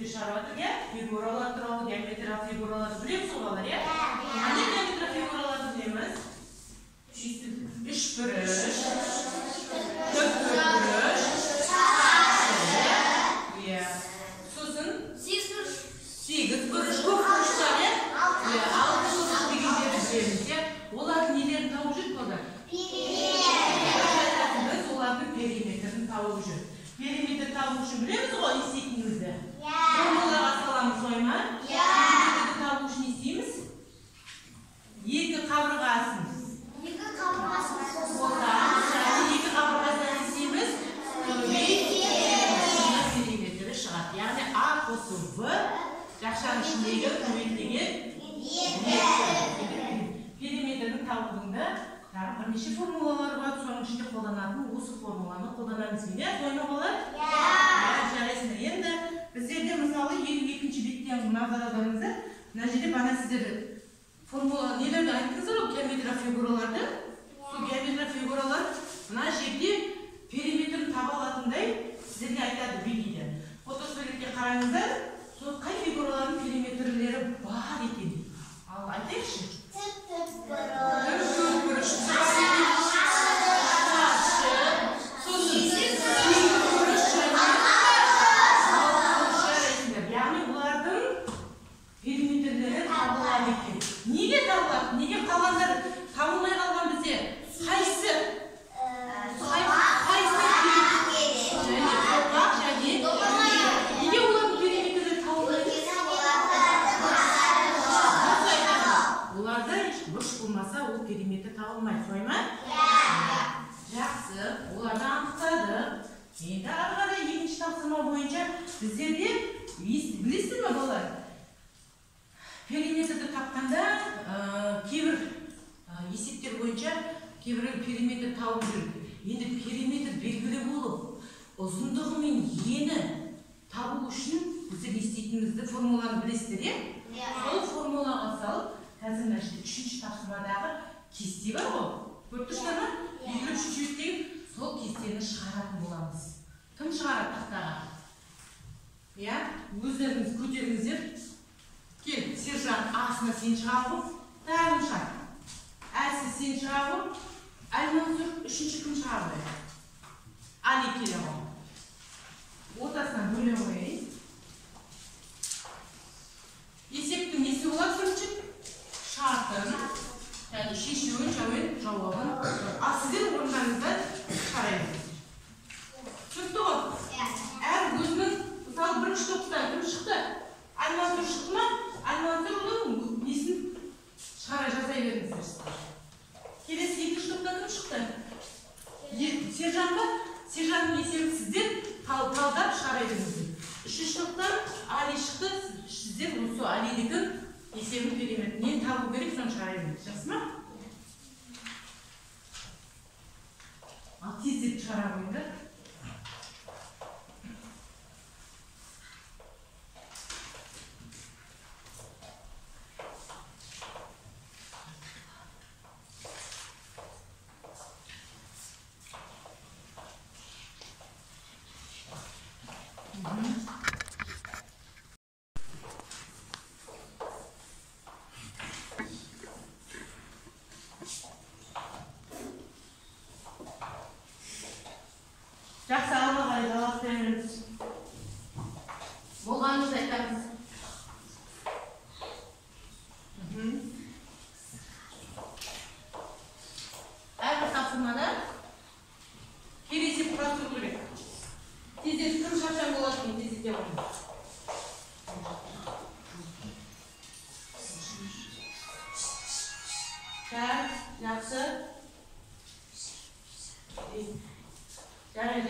түрде шығарып жатыр, фигуралар туралы, геометриялық фигураларды білеміз ғой балалар, Қандай геометриялық фигураларды білеміз? Үш бұрыш, төрт бұрыш, сосын сегіз бұрыш, көп бұрыштар, алты бұрыш дегендерді білеміз, олардың нелерін тауып жүрді балалар? Біз олардың периметрін тауып жүр. Периметр табу үшін білеміз ғой істейтінімізді? Формулаға саламыз ғой ма? Периметрді табу үшін істейміз? Екі қабырғасын қосамыз, және екі қабырғасынан істейміз? Периметрі шығады. Яғни А қосу В жақшаның ішіндегі көмектегі периметрдің табудыңда бірнеше формулалар бар, соның ішінде қолданатын осы формуланы қолданамыз. Қойма болар? Жарайсыңдар. Енді біздерде мысалы 22-ші беттен назарыңыздар. Мына жерде бана сіздер формула нелерді айттыңыздар ғой, геометриялық фигураларды. Сол геометриялық фигуралар мына жерде периметрін таба алатындай сіздерге айтады, біледі. Фотосуретке қараңыздар, сол қай фигуралардың периметрлері бар екен. Ал айтайықшы. Неге табылады? Неге қалғандар табылмай қалған бізде? Қайсы? Неге олардың периметрлері табылмайды? Оларда бұрыш болмаса, ол периметр табылмайды, солай ма? Жақсы, оларды анықтады. Енді ары қарай екінші тапсырма бойынша біздерде білесіздер ме балалар? Периметрді тапқанда кейбір есептер бойынша кейбір периметр тауып жүрді. Енді периметр белгілі болып, ұзындығы мен ені табу үшін біздер істейтінімізді формуланы білесіздер, Сол формулаға салып, қазір мына жерде үшінші тапсырмадағы кесте бар ғой. Көріп тұрсыздар ма? Белгілі үшінші беттегі сол кестені шығаратын боламыз. Кім шығарады тақтаға? Өздеріңіз көтеріңіздер. Кел, сержант асына сен шығарып, тағым Әлсіз сен шығарып, Әлмансұр үшінші кім шығарды? Али келе ғой. Ортасынан бөле қойайын. Есептің несі болады бірінші? Шартын, шешуін, жауабын. Ал сіздер орындарыңызда қараймыз. Түсінікті ғой? Әр өзінің, мысалы бірінші топта кім шықты? Әлмансұр шықты ма? Әлмансұр оның несін шығара жазай беріңіздер. Келесі екінші топта кім шықты? Сержант ба? Сержанттың есебін сіздер талдап шығара беріңіздер. Үшінші топтан Али шықты, сіздер осы Алидікін есебін периметрінен табу керек, соны шығара беріңіздер. Жақсы ма? Ал тездеп шығара қойыңдар. Жақсы алға қарай жалғас беріңіз. Болғаныңызды айтамыз. Әрбір тапсырмада келесі құрастыру керек. Тездет кім шаршаң болады екен, тездете қойыңыз. Жақсы. Жарайды.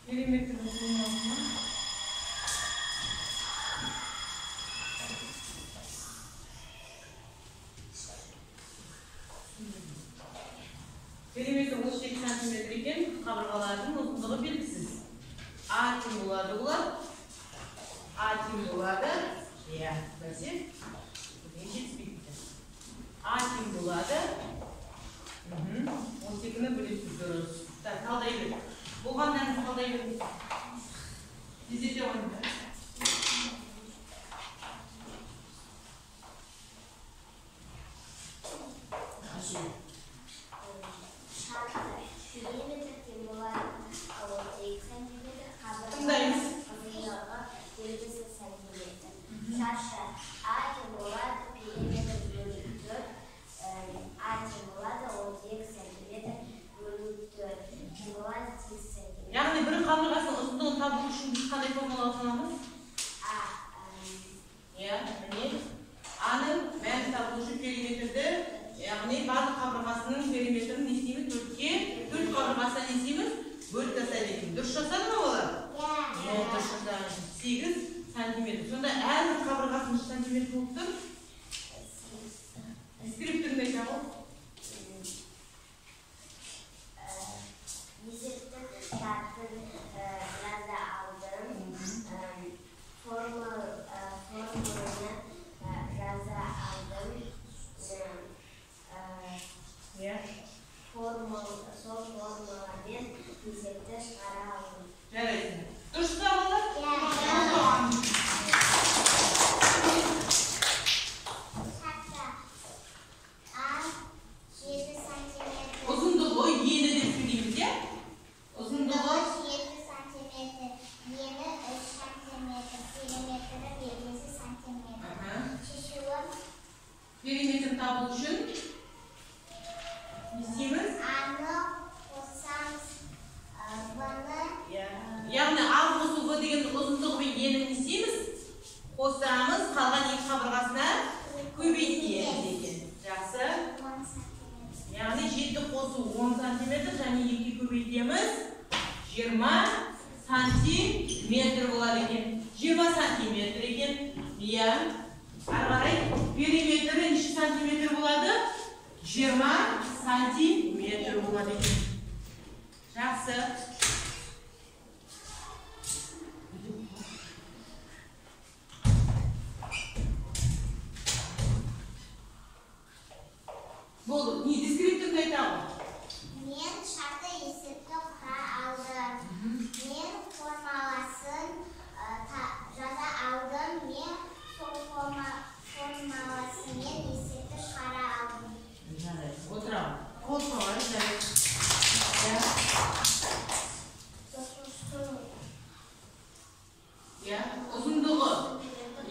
Периметр болмасына. Периметр 38 сантиметр екен, қабырғалардың ұзындығы белгісіз. А тим болады олар. А тим болады. Бәсе. A kim болады? 18'ni bölüp dürüz. Talday bir. Болғандан talday bir. Dizide oyunda. Yani bir kamerasının uzunluğunu tabu için biz kanday formula alsanamız? Ya, hani A'nın ben tabu için perimetrede yani bazı kamerasının perimetrini nesimiz 4'ke 4 kamerasına nesimiz bölüp tasaylık. Dürüst жасады mı olar? Evet, dürüst жасады. 8 santimetre. Sonda her bir kamerasının santimetre oldu. Skriptöründe ne var? Evet. Dürüst olarak? Uzunluğu yeni de söyleyeyim ya. Uzunluğu 7 santimetre, yeni 3 santimetre, perimetre birinci santimetre. Şişiyorum. Perimetre tabu için nesimiz? Anı, kosanız, bana. Yani al bu degen uzunluğu ve yeni nesimiz? Kosamız kalgan iki kaburgasına көбейтеді екен. Жақсы. 10 santimetre. Yani 7 қосу 10 сантиметр және 2 көбейтеміз 20 сантиметр болады екен. 20 сантиметр екен. Иә. Ары қарай периметрі неше сантиметр болады? 20 сантиметр болады екен. Жақсы. Болды. Не дискретті айтамын? Мен шарты есепті құра алдым. Мен формаласын жаза алдым. Мен сол формаласымен есепті шығара алдым. Жарайды. Отырамын. Қол соғайын, жарайды. Иә. Ұзындығы.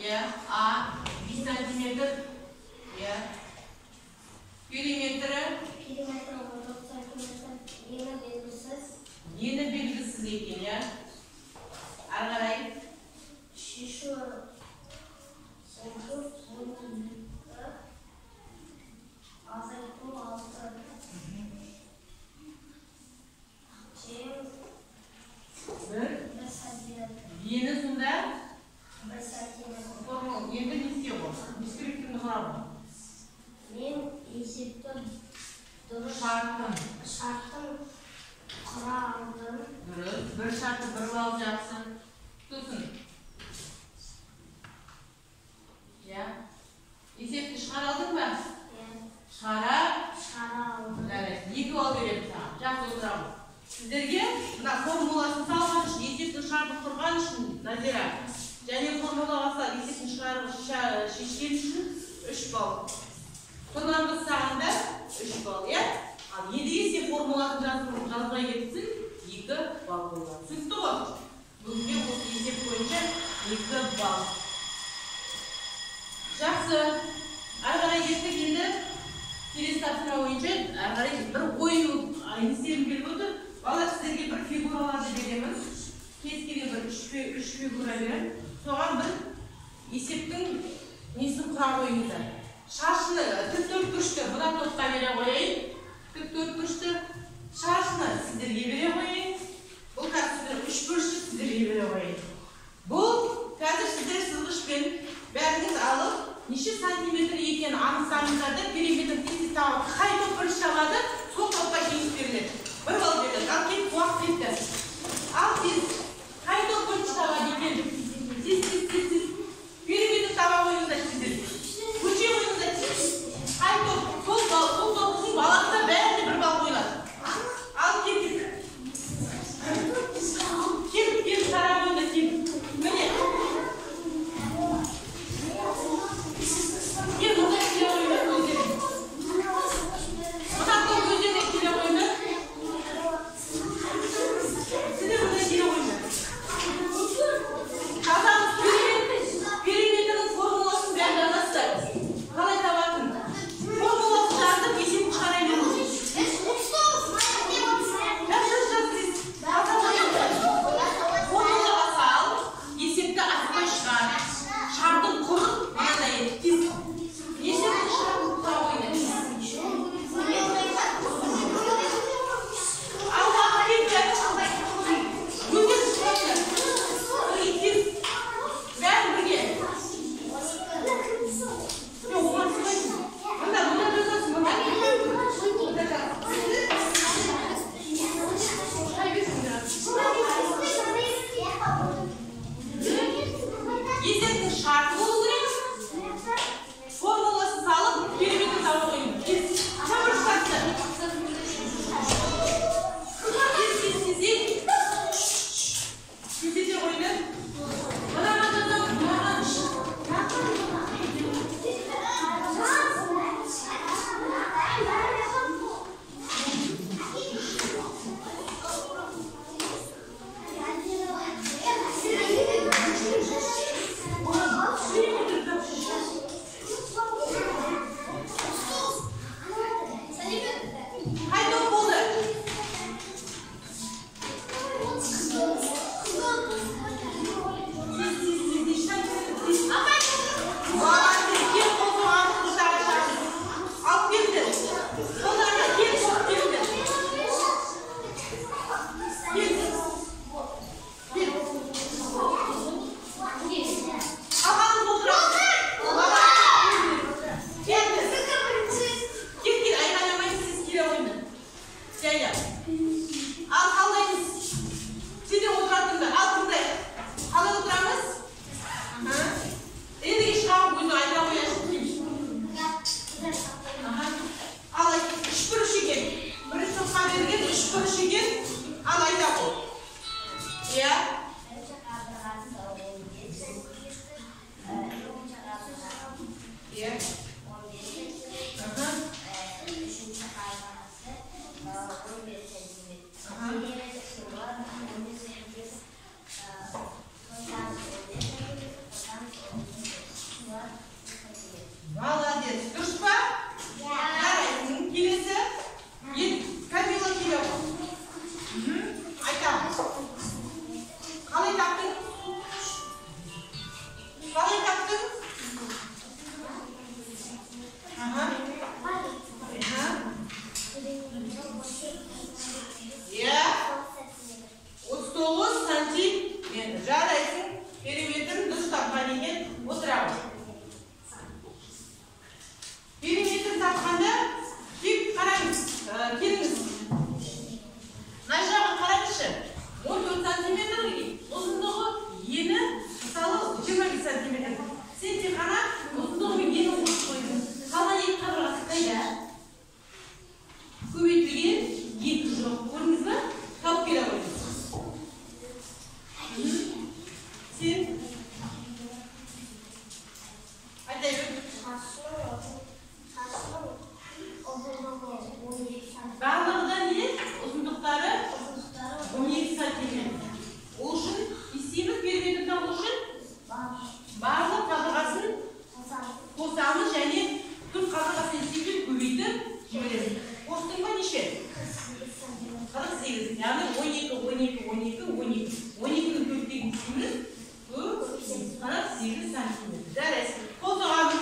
Иә. А 5 сантиметр. Иә. Периметрі. Периметрі 10 сантиметр. Ені белгісіз. Ені белгісіз екен, иә. Ары қарай. Шишу. Азайту 6. Bir santimetre. Ені сонда? 1 santimetre. Формул. Енді не істеу ғой? Дискретті құрамы. Мен есепті дұрыс Шарттың құра алдым. дұрыс. Бір шартты бір алып жақсы. Сосын. Иә. Есепті шығара алдың ба? Шығара алдым. жарайды. 2 алып беремін саған. Жақсы отырамын. Сіздерге мына формуласын салған үшін, есептің шартын құрған үшін, Назира, және формулаға есептің шешкен үшін 3 балл. Содан біз сағында 3 балл, иә? Ал енді сен формуласын жазбай кетсін, 2 балл болады. Түсінікті ғой? Бүгінге осы есеп бойынша 2 балл. Жақсы. Ары қарай ертең енді келесі тапсырма бойынша ары қарай бір ойын нестерім келіп отыр. Балалар, сіздерге бір фигураларды береміз. Кез келген бір 3 фигура беремін. Соған бір есептің несін құра қойыңыздар. Шашыны тік төртбұрышты мына топқа бере қойайын. Тік төртбұрышты шашыны сіздерге бере қойайын. Бұл қазір 3 бұрышты сіздерге бере қойайын. Бұл қазір сіздер сызғышпен бәріңіз алып, неше сантиметр екенін анықтаңыздар да периметр тез тауып, қай топ бұрыш табады, сол топқа жеңіс беріледі. Бір балл беріледі. Ал кетіп уақыт кетті. Ал тез қай топ бұрыш табады екен? Тез. Периметр таба қойыңыздар сіздер. Көше қойыңыздар тез. Қай топ 12, 12, 12. 12'nin kökteki küçüğümüz bu 8 santimetre. Deriz. Koltuğu aldım.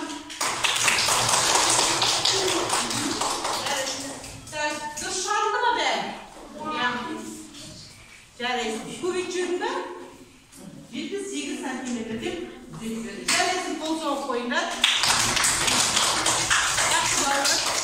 Dışarıda mı ben? Deriz. Bu küçüğünde 8 santimetre deyip deriz. Koltuğu koyunlar. Yaxşı,